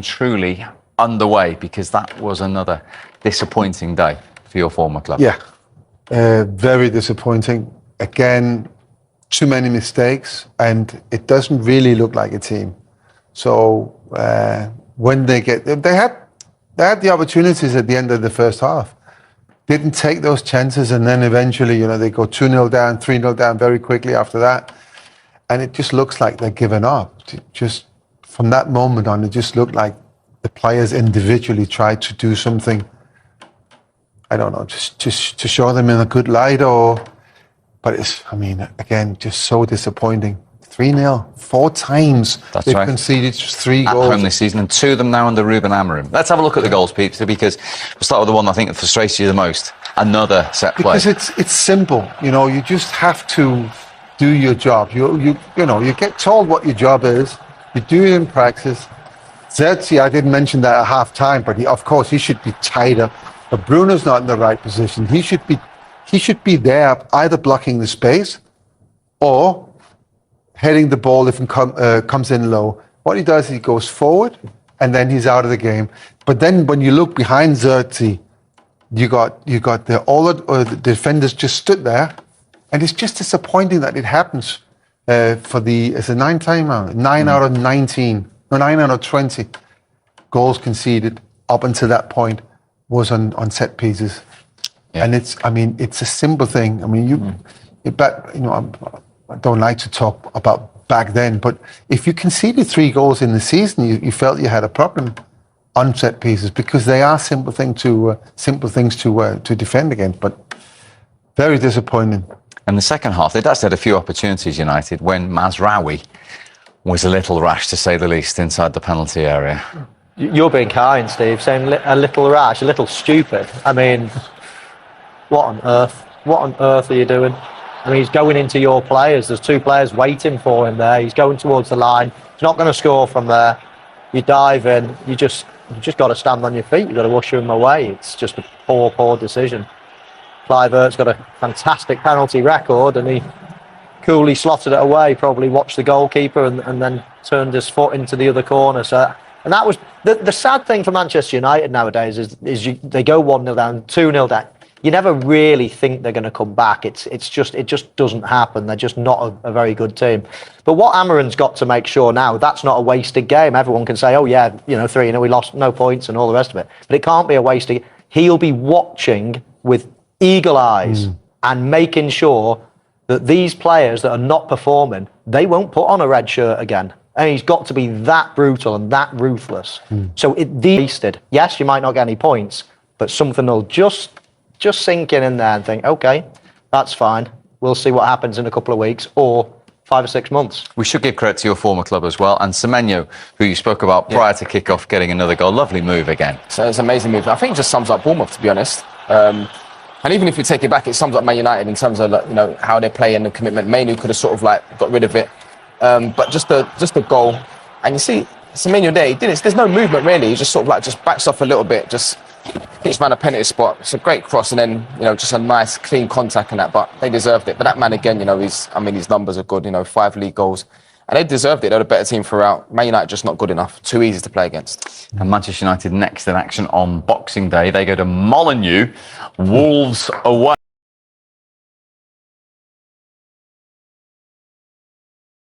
and truly underway, because that was another disappointing day for your former club. Yeah, very disappointing. Again, too many mistakes, and it doesn't really look like a team. So when they had the opportunities at the end of the first half, didn't take those chances, and then eventually, they go 2-0 down, 3-0 down very quickly after that, and it just looks like they're giving up. Just from that moment on, it just looked like the players individually tried to do something, I don't know, just to show them in a good light, but it's, again, just so disappointing. 3-0, 4 times they've conceded 3 goals. At home this season, and 2 of them now under Ruben Amorim. Let's have a look at the goals, Pete, because we'll start with the one I think that frustrates you the most. Another set play. Because it's simple, you just have to do your job. You get told what your job is, you do it in practice. Zerzi, I didn't mention that at half time, but of course he should be tied up. But Bruno's not in the right position. He should be there either blocking the space or heading the ball if it comes in low. What he does is he goes forward and then he's out of the game. But then when you look behind Zerzi, you got all the defenders just stood there, and it's just disappointing that it happens it's a 9 out of 19, no, 9 out of 20 goals conceded up until that point was on set pieces. Yeah. And it's a simple thing. I don't like to talk about back then, but if you conceded 3 goals in the season, you felt you had a problem on set pieces, because they are simple things to defend against. But very disappointing. And the second half, they'd actually had a few opportunities, United, when Mazraoui was a little rash, to say the least, inside the penalty area. You're being kind, Steve, saying a little rash, a little stupid. What on earth? What on earth are you doing? He's going into your players. There's 2 players waiting for him there. He's going towards the line. He's not going to score from there. You dive in. You just got to stand on your feet. You've got to usher him away. It's just a poor decision. Clive Eart's got a fantastic penalty record, and he coolly slotted it away, probably watched the goalkeeper and then turned his foot into the other corner. So, and that was the sad thing for Manchester United nowadays is they go 1-0 down, 2-0 down. You never really think they're going to come back. It just doesn't happen. They're just not a very good team. But what Amorim's got to make sure now, that's not a wasted game. Everyone can say, oh yeah, 3-0, we lost, no points and all the rest of it. But it can't be a wasted. He'll be watching with eagle eyes and making sure that these players that are not performing, they won't put on a red shirt again. And he's got to be that brutal and that ruthless. So wasted. Yes, you might not get any points, but something will just sink in there and think, okay, that's fine. We'll see what happens in a couple of weeks or 5 or 6 months. We should give credit to your former club as well, and Semenyo, who you spoke about prior to kick-off, getting another goal. Lovely move again. So it's an amazing move. I think it just sums up Bournemouth, to be honest. And even if you take it back, it sums up Man United in terms of how they play and the commitment. Mainu could have sort of got rid of it, but just the goal, and you see Semenyo there. There's no movement really. He just sort of just backs off a little bit, just hits man a penalty spot. It's a great cross, and then just a nice clean contact and that. But they deserved it. But that man again, his numbers are good. 5 league goals. And they deserved it. They're the better team throughout. Man United just not good enough. Too easy to play against. And Manchester United next in action on Boxing Day. They go to Molineux. Wolves away.